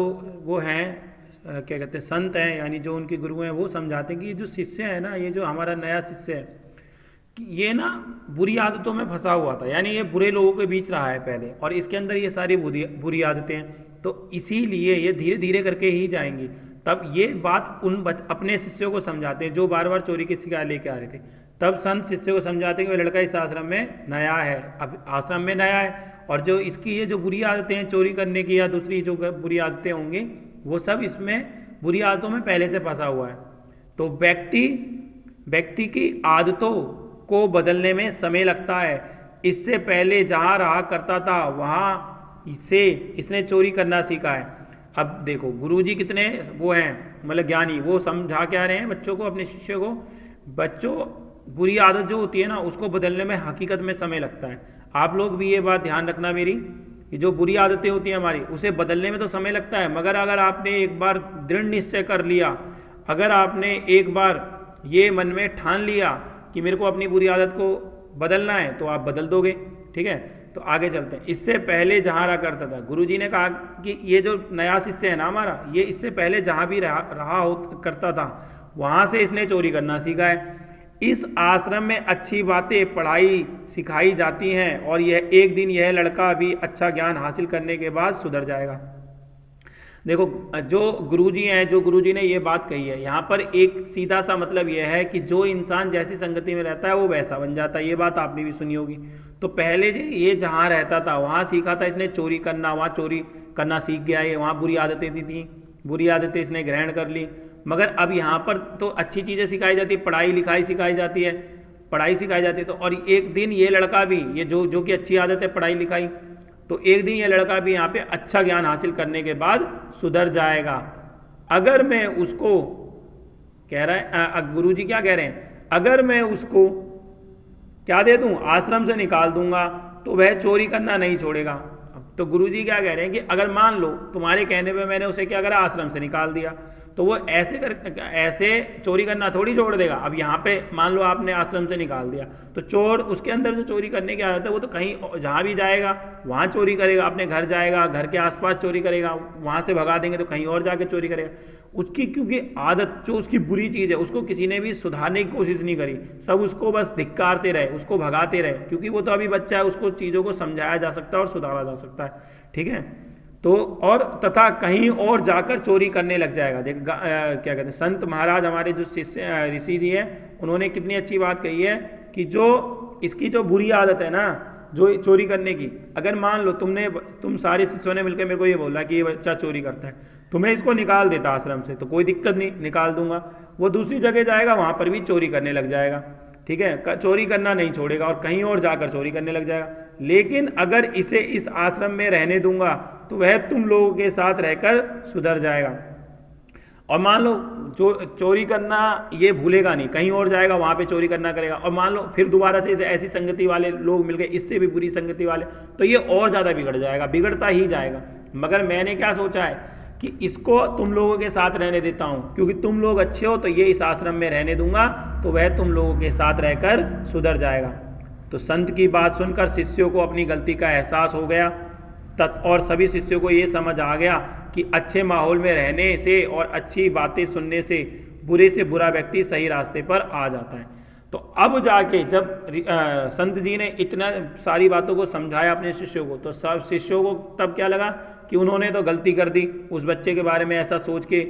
S1: वो हैं, क्या कहते हैं, संत हैं, यानी जो उनके गुरु हैं, वो समझाते हैं कि ये जो शिष्य है ना, ये जो हमारा नया शिष्य है, ये ना बुरी आदतों में फंसा हुआ था, यानी ये बुरे लोगों के बीच रहा है पहले, और इसके अंदर ये सारी बुरी आदतें हैं, तो इसीलिए ये धीरे धीरे करके ही जाएंगी। तब ये बात अपने शिष्यों को समझाते हैं जो बार बार चोरी की शिकायत लेके आ रहे थे। तब संत शिष्य को समझाते हैं कि वह लड़का इस आश्रम में नया है, अब आश्रम में नया है, और जो इसकी ये जो बुरी आदतें हैं चोरी करने की या दूसरी जो बुरी आदतें होंगी, वो सब इसमें बुरी आदतों में पहले से फंसा हुआ है। तो व्यक्ति की आदतों को बदलने में समय लगता है। इससे पहले जहाँ रहा करता था वहाँ से इसने चोरी करना सीखा है। अब देखो गुरुजी कितने वो हैं, मतलब ज्ञानी, वो समझा क्या रहे हैं बच्चों को, अपने शिष्य को, बच्चों बुरी आदत जो होती है ना उसको बदलने में हकीकत में समय लगता है। आप लोग भी ये बात ध्यान रखना मेरी, कि जो बुरी आदतें होती हैं हमारी, उसे बदलने में तो समय लगता है, मगर अगर आपने एक बार दृढ़ निश्चय कर लिया, अगर आपने एक बार ये मन में ठान लिया कि मेरे को अपनी बुरी आदत को बदलना है, तो आप बदल दोगे। ठीक है, तो आगे चलते हैं। इससे पहले जहाँ रहा करता था, गुरुजी ने कहा कि ये जो नया शिष्य है ना हमारा, ये इससे पहले जहाँ भी रहा करता था वहाँ से इसने चोरी करना सीखा है। इस आश्रम में अच्छी बातें पढ़ाई सिखाई जाती हैं और यह एक दिन यह लड़का भी अच्छा ज्ञान हासिल करने के बाद सुधर जाएगा। देखो जो गुरुजी हैं, जो गुरुजी ने ये बात कही है, यहाँ पर एक सीधा सा मतलब यह है कि जो इंसान जैसी संगति में रहता है वो वैसा बन जाता है। ये बात आपने भी सुनी होगी। तो पहले ये जहाँ रहता था वहाँ सीखा था इसने चोरी करना, वहाँ चोरी करना सीख गया है, वहाँ बुरी आदतें थी, बुरी आदतें इसने ग्रहण कर ली। मगर अब यहाँ पर तो अच्छी चीज़ें सिखाई जाती है, पढ़ाई लिखाई सिखाई जाती है, पढ़ाई सिखाई जाती है। तो और एक दिन ये लड़का भी, ये जो कि अच्छी आदत है पढ़ाई लिखाई, तो एक दिन ये लड़का भी यहाँ पे अच्छा ज्ञान हासिल करने के बाद सुधर जाएगा। अगर मैं उसको कह रहा है, गुरुजी क्या कह रहे हैं, अगर मैं उसको क्या दे दूं, आश्रम से निकाल दूंगा तो वह चोरी करना नहीं छोड़ेगा। तो गुरुजी क्या कह रहे हैं कि अगर मान लो तुम्हारे कहने पे मैंने उसे क्या करा, आश्रम से निकाल दिया, तो वो ऐसे चोरी करना थोड़ी छोड़ देगा। अब यहाँ पे मान लो आपने आश्रम से निकाल दिया, तो चोर उसके अंदर जो चोरी करने की आदत है वो तो कहीं जहाँ भी जाएगा वहाँ चोरी करेगा, अपने घर जाएगा, घर के आसपास चोरी करेगा, वहाँ से भगा देंगे तो कहीं और जाके चोरी करेगा। उसकी क्योंकि आदत जो उसकी बुरी चीज़ है उसको किसी ने भी सुधारने की कोशिश नहीं करी, सब उसको बस धिक्कारते रहे, उसको भगाते रहे, क्योंकि वो तो अभी बच्चा है, उसको चीज़ों को समझाया जा सकता है और सुधारा जा सकता है। ठीक है, तो और तथा कहीं और जाकर चोरी करने लग जाएगा। देख क्या कहते हैं संत महाराज हमारे जो शिष्य ऋषि जी हैं, उन्होंने कितनी अच्छी बात कही है कि जो इसकी जो बुरी आदत है ना, जो चोरी करने की, अगर मान लो तुम सारे शिष्यों ने मिलकर मेरे को ये बोला कि ये बच्चा चोरी करता है, तो मैं इसको निकाल देता आश्रम से, तो कोई दिक्कत नहीं, निकाल दूंगा। वो दूसरी जगह जाएगा, वहाँ पर भी चोरी करने लग जाएगा। ठीक है, चोरी करना नहीं छोड़ेगा और कहीं और जाकर चोरी करने लग जाएगा। लेकिन अगर इसे इस आश्रम में रहने दूंगा तो वह तुम लोगों के साथ रहकर सुधर जाएगा। और मान लो चोरी करना ये भूलेगा नहीं, कहीं और जाएगा वहाँ पे चोरी करना करेगा, और मान लो फिर दोबारा से ऐसी संगति वाले लोग मिल गए, इससे भी बुरी संगति वाले, तो ये और ज़्यादा बिगड़ जाएगा, बिगड़ता ही जाएगा। मगर मैंने क्या सोचा है कि इसको तुम लोगों के साथ रहने देता हूँ, क्योंकि तुम लोग अच्छे हो तो ये इस आश्रम में रहने दूंगा, तो वह तुम लोगों के साथ रहकर सुधर जाएगा। तो संत की बात सुनकर शिष्यों को अपनी गलती का एहसास हो गया और सभी शिष्यों को ये समझ आ गया कि अच्छे माहौल में रहने से और अच्छी बातें सुनने से बुरे से बुरा व्यक्ति सही रास्ते पर आ जाता है। तो अब जाके जब संत जी ने इतना सारी बातों को समझाया अपने शिष्यों को, तो सब शिष्यों को तब क्या लगा कि उन्होंने तो गलती कर दी, उस बच्चे के बारे में ऐसा सोच के,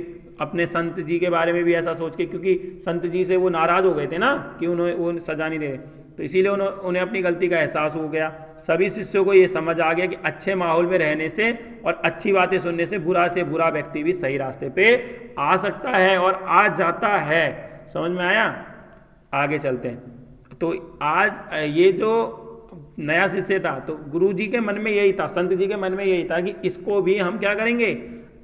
S1: अपने संत जी के बारे में भी ऐसा सोच के, क्योंकि संत जी से वो नाराज़ हो गए थे ना कि उन्हें वो सजा नहीं दे रहे। तो इसीलिए उन्हें अपनी गलती का एहसास हो गया। सभी शिष्यों को ये समझ आ गया कि अच्छे माहौल में रहने से और अच्छी बातें सुनने से बुरा व्यक्ति भी सही रास्ते पे आ सकता है और आ जाता है। समझ में आया? आगे चलते हैं। तो आज ये जो नया शिष्य था, तो गुरु जी के मन में यही था, संत जी के मन में यही था कि इसको भी हम क्या करेंगे,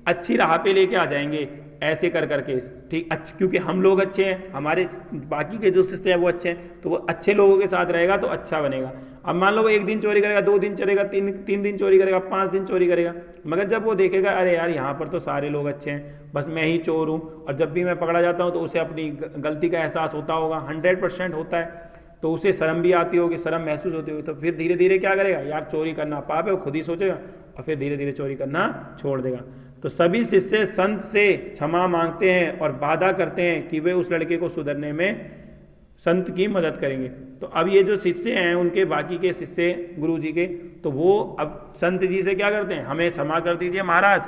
S1: अच्छी राह पे लेके आ जाएंगे, ऐसे कर करके, ठीक। क्योंकि हम लोग अच्छे हैं, हमारे बाकी के जो शिष्य हैं वो अच्छे हैं, तो वो अच्छे लोगों के साथ रहेगा तो अच्छा बनेगा। अब मान लो वो 1 दिन चोरी करेगा, 2 दिन चलेगा, 3 दिन चोरी करेगा, 5 दिन चोरी करेगा, मगर जब वो देखेगा अरे यार यहाँ पर तो सारे लोग अच्छे हैं, बस मैं ही चोर हूँ, और जब भी मैं पकड़ा जाता हूँ तो उसे अपनी गलती का एहसास होता होगा, 100% होता है, तो उसे शर्म भी आती होगी, शर्म महसूस होती होगी, तो फिर धीरे धीरे क्या करेगा, यार चोरी करना पाप है, वो खुद ही सोचेगा और फिर धीरे धीरे चोरी करना छोड़ देगा। तो सभी शिष्य संत से क्षमा मांगते हैं और वादा करते हैं कि वे उस लड़के को सुधरने में संत की मदद करेंगे। तो अब ये जो शिष्य हैं, उनके बाकी के शिष्य गुरु जी के, तो वो अब संत जी से क्या करते हैं, हमें क्षमा कर दीजिए महाराज,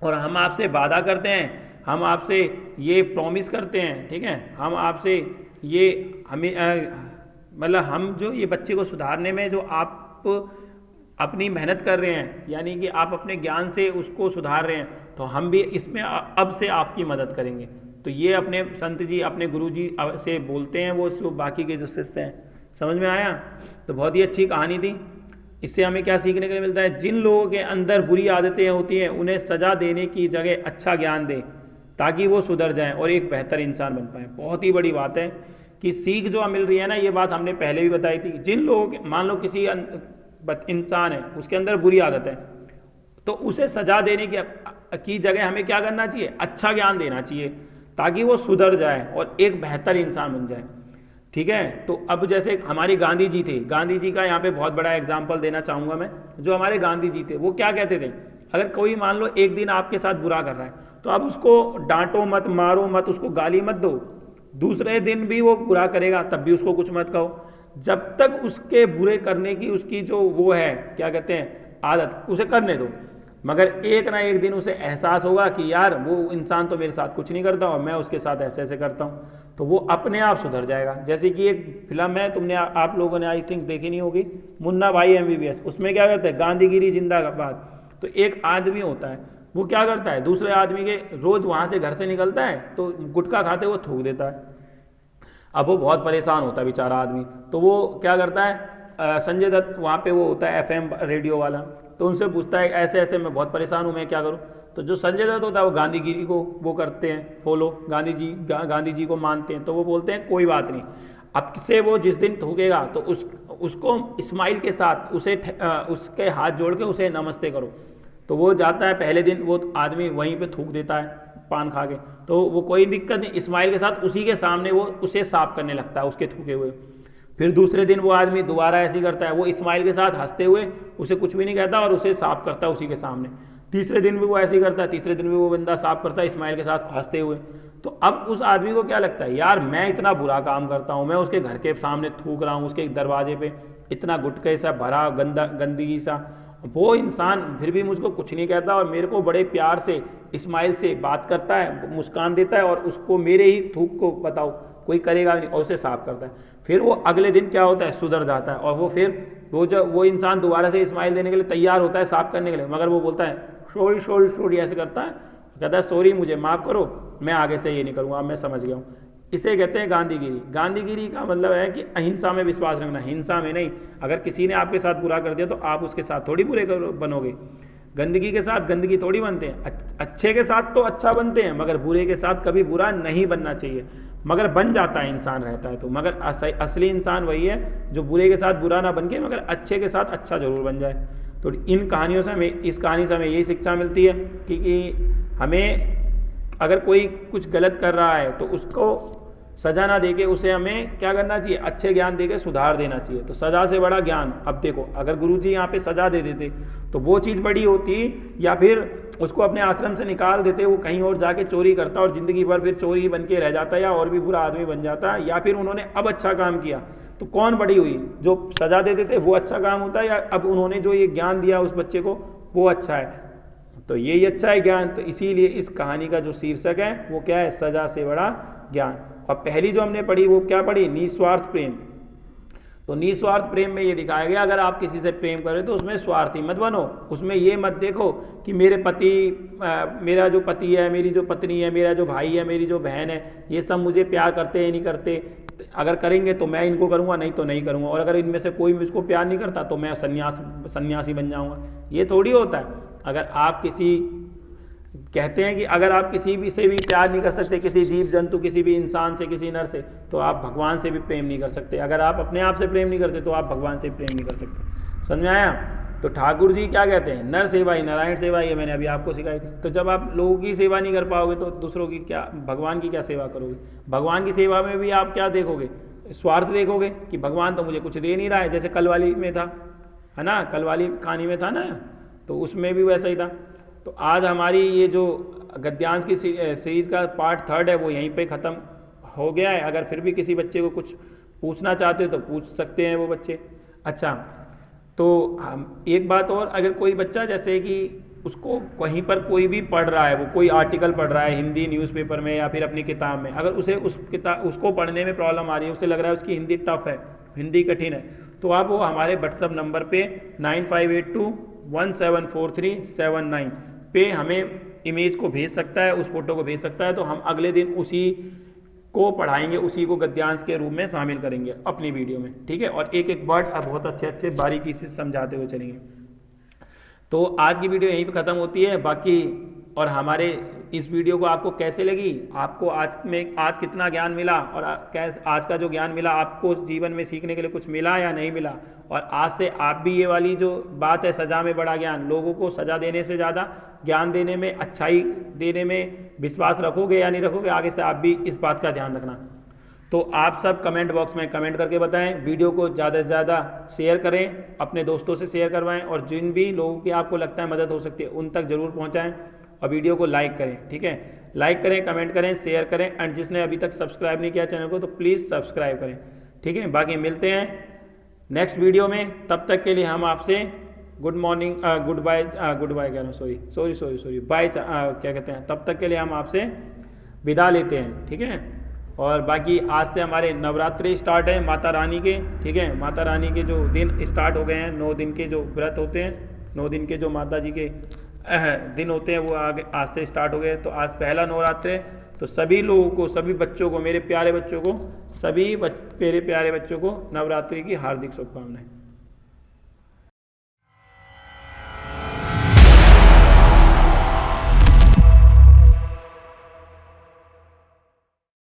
S1: और हम आपसे वादा करते हैं, हम आपसे ये प्रॉमिस करते हैं, ठीक है, हम आपसे ये हमें मतलब हम जो ये बच्चे को सुधारने में जो आप अपनी मेहनत कर रहे हैं, यानी कि आप अपने ज्ञान से उसको सुधार रहे हैं, तो हम भी इसमें अब से आपकी मदद करेंगे। तो ये अपने संत जी अपने गुरु जी से बोलते हैं, वो बाकी के जो शिष्य हैं। समझ में आया? तो बहुत ही अच्छी कहानी थी। इससे हमें क्या सीखने के लिए मिलता है, जिन लोगों के अंदर बुरी आदतें होती हैं उन्हें सजा देने की जगह अच्छा ज्ञान दें ताकि वो सुधर जाएं और एक बेहतर इंसान बन पाएं। बहुत ही बड़ी बात है कि सीख जो मिल रही है ना, ये बात हमने पहले भी बताई थी। जिन लोगों के, मान लो किसी इंसान है, उसके अंदर बुरी आदत है, तो उसे सजा देने की जगह हमें क्या करना चाहिए, अच्छा ज्ञान देना चाहिए ताकि वो सुधर जाए और एक बेहतर इंसान बन जाए, ठीक है। तो अब जैसे हमारे गांधी जी थे, गांधी जी का यहाँ पे बहुत बड़ा एग्जाम्पल देना चाहूँगा मैं। जो हमारे गांधी जी थे वो क्या कहते थे, अगर कोई मान लो एक दिन आपके साथ बुरा कर रहा है तो आप उसको डांटो मत, मारो मत, उसको गाली मत दो। दूसरे दिन भी वो बुरा करेगा तब भी उसको कुछ मत कहो, जब तक उसके बुरे करने की उसकी जो वो है, क्या कहते हैं, आदत, उसे करने दो। मगर एक ना एक दिन उसे एहसास होगा कि यार वो इंसान तो मेरे साथ कुछ नहीं करता और मैं उसके साथ ऐसे ऐसे करता हूँ, तो वो अपने आप सुधर जाएगा। जैसे कि एक फिल्म है, तुमने आप लोगों ने आई थिंक देखी नहीं होगी, मुन्ना भाई MBBS। उसमें क्या करते हैं, गांधीगिरी जिंदाबाद। तो एक आदमी होता है, वो क्या करता है, दूसरे आदमी के रोज वहाँ से घर से निकलता है तो गुटखा खाते वो थूक देता है। अब वो बहुत परेशान होता है बेचारा आदमी, तो वो क्या करता है, संजय दत्त वहाँ पे वो होता है FM रेडियो वाला, तो उनसे पूछता है ऐसे ऐसे मैं बहुत परेशान हूँ, मैं क्या करूँ। तो जो संजय दत्त होता है वो गांधीगिरी को वो करते हैं फॉलो, गांधी जी को मानते हैं, तो वो बोलते हैं कोई बात नहीं, अब से वो जिस दिन थूकेगा तो उसको स्माइल के साथ उसके हाथ जोड़ के उसे नमस्ते करो। तो वो जाता है, पहले दिन वो आदमी वहीं पे थूक देता है पान खा के, तो वो कोई दिक्कत नहीं, स्माइल के साथ उसी के सामने वो उसे साफ करने लगता है उसके थूके हुए। फिर दूसरे दिन वो आदमी दोबारा ऐसे ही करता है, वो स्माइल के साथ हंसते हुए उसे कुछ भी नहीं कहता और उसे साफ करता है उसी के सामने। तीसरे दिन भी वो ऐसे ही करता है, तीसरे दिन भी वो बंदा साफ करता है स्माइल के साथ हंसते हुए। तो अब उस आदमी को क्या लगता है, यार मैं इतना बुरा काम करता हूँ, मैं उसके घर के सामने थूक रहा हूँ, उसके दरवाजे पे इतना गुटके सा भरा गंदगी सा, वो इंसान फिर भी मुझको कुछ नहीं कहता और मेरे को बड़े प्यार से स्माइल से बात करता है, मुस्कान देता है और उसको मेरे ही थूक को बताओ कोई करेगा नहीं और उसे साफ करता है। फिर वो अगले दिन क्या होता है, सुधर जाता है और वो फिर वो इंसान दोबारा से स्माइल देने के लिए तैयार होता है, साफ करने के लिए, मगर वो बोलता है सॉरी सॉरी सॉरी ऐसे करता है, कहता है सॉरी मुझे माफ़ करो, मैं आगे से ये नहीं करूँगा, मैं समझ गया हूँ। इसे कहते हैं गांधीगिरी। गांधीगिरी का मतलब है कि अहिंसा में विश्वास रखना, हिंसा में नहीं। अगर किसी ने आपके साथ बुरा कर दिया तो आप उसके साथ थोड़ी बुरे बनोगे, गंदगी के साथ गंदगी थोड़ी बनते हैं, अच्छे के साथ तो अच्छा बनते हैं, मगर बुरे के साथ कभी बुरा नहीं बनना चाहिए, मगर बन जाता है इंसान रहता है तो। मगर असली इंसान वही है जो बुरे के साथ बुरा ना बन के मगर अच्छे के साथ अच्छा जरूर बन जाए। तो इन कहानियों से हमें, इस कहानी से हमें यही शिक्षा मिलती है कि हमें अगर कोई कुछ गलत कर रहा है तो उसको सजा ना देके उसे हमें क्या करना चाहिए, अच्छे ज्ञान देके सुधार देना चाहिए। तो सजा से बड़ा ज्ञान, अब देखो अगर गुरुजी यहाँ पे सजा दे देते तो वो चीज़ बड़ी होती, या फिर उसको अपने आश्रम से निकाल देते, वो कहीं और जाके चोरी करता और ज़िंदगी भर फिर चोरी ही बन के रह जाता या और भी बुरा आदमी बन जाता, या फिर उन्होंने अब अच्छा काम किया तो कौन बड़ी हुई, जो सजा दे देते वो अच्छा काम होता है या अब उन्होंने जो ये ज्ञान दिया उस बच्चे को वो अच्छा है। तो यही अच्छा है ज्ञान। तो इसीलिए इस कहानी का जो शीर्षक है वो क्या है, सजा से बड़ा ज्ञान। और पहली जो हमने पढ़ी वो क्या पढ़ी, निस्वार्थ प्रेम। तो निस्वार्थ प्रेम में ये दिखाया गया, अगर आप किसी से प्रेम करें तो उसमें स्वार्थी मत बनो। उसमें ये मत देखो कि मेरे पति, मेरा जो पति है, मेरी जो पत्नी है, मेरा जो भाई है, मेरी जो बहन है, ये सब मुझे प्यार करते हैं नहीं करते, अगर करेंगे तो मैं इनको करूँगा, नहीं तो नहीं करूँगा, और अगर इनमें से कोई मुझको प्यार नहीं करता तो मैं सन्यासी बन जाऊँगा। ये थोड़ी होता है। अगर आप किसी, कहते हैं कि अगर आप किसी भी से भी प्यार नहीं कर सकते, किसी जीव जंतु, किसी भी इंसान से, किसी नर से, तो आप भगवान से भी प्रेम नहीं कर सकते। अगर आप अपने आप से प्रेम नहीं करते तो आप भगवान से प्रेम नहीं कर सकते। समझ में आया? तो ठाकुर जी क्या कहते हैं, नर सेवा ही नारायण सेवा ही है, मैंने अभी आपको सिखाई थी। तो जब आप लोगों की सेवा नहीं कर पाओगे तो दूसरों की क्या, भगवान की क्या सेवा करोगे? भगवान की सेवा में भी आप क्या देखोगे, स्वार्थ देखोगे कि भगवान तो मुझे कुछ दे नहीं रहा है, जैसे कल वाली में था, है ना, कल वाली कहानी में था ना, तो उसमें भी वैसा ही था। तो आज हमारी ये जो गद्यांश की सीरीज का पार्ट 3 है वो यहीं पे ख़त्म हो गया है। अगर फिर भी किसी बच्चे को कुछ पूछना चाहते हो तो पूछ सकते हैं वो बच्चे। अच्छा, तो हम एक बात और, अगर कोई बच्चा जैसे कि उसको कहीं पर कोई भी पढ़ रहा है, वो कोई आर्टिकल पढ़ रहा है हिंदी न्यूज़पेपर में या फिर अपनी किताब में, अगर उसे उसको पढ़ने में प्रॉब्लम आ रही है, उसे लग रहा है उसकी हिंदी टफ है, हिंदी कठिन है, तो आप वो हमारे व्हाट्सअप नंबर पे 9582174379 पे हमें इमेज को भेज सकता है, उस फोटो को भेज सकता है, तो हम अगले दिन उसी को पढ़ाएंगे, उसी को गद्यांश के रूप में शामिल करेंगे अपनी वीडियो में, ठीक है। और एक एक वर्ड अब बहुत अच्छे अच्छे बारीकी से समझाते हुए चलेंगे। तो आज की वीडियो यहीं पे ख़त्म होती है। बाकी और हमारे इस वीडियो को आपको कैसे लगी, आपको आज कितना ज्ञान मिला, और आज का जो ज्ञान मिला आपको जीवन में सीखने के लिए कुछ मिला या नहीं मिला, और आज से आप भी ये वाली जो बात है सज़ा में बड़ा ज्ञान, लोगों को सज़ा देने से ज़्यादा ज्ञान देने में, अच्छाई देने में विश्वास रखोगे या नहीं रखोगे, आगे से आप भी इस बात का ध्यान रखना। तो आप सब कमेंट बॉक्स में कमेंट करके बताएं, वीडियो को ज़्यादा से ज़्यादा शेयर करें, अपने दोस्तों से शेयर करवाएं, और जिन भी लोगों की आपको लगता है मदद हो सकती है उन तक ज़रूर पहुंचाएं, और वीडियो को लाइक करें, ठीक है। लाइक करें, कमेंट करें, शेयर करें, एंड जिसने अभी तक सब्सक्राइब नहीं किया चैनल को तो प्लीज़ सब्सक्राइब करें, ठीक है। बाकी मिलते हैं नेक्स्ट वीडियो में, तब तक के लिए हम आपसे गुड मॉर्निंग, गुड बाय कह रहा हूँ, सॉरी बाय क्या कहते हैं, तब तक के लिए हम आपसे विदा लेते हैं, ठीक है। और बाकी आज से हमारे नवरात्रि स्टार्ट है माता रानी के, ठीक है। माता रानी के जो दिन स्टार्ट हो गए हैं, 9 दिन के जो व्रत होते हैं, 9 दिन के जो माता जी के दिन होते हैं वो आगे आज से स्टार्ट हो गए। तो आज पहला नवरात्र है, तो सभी लोगों को, सभी बच्चों को, मेरे प्यारे बच्चों को, सभी मेरे प्यारे बच्चों को नवरात्रि की हार्दिक शुभकामनाएं।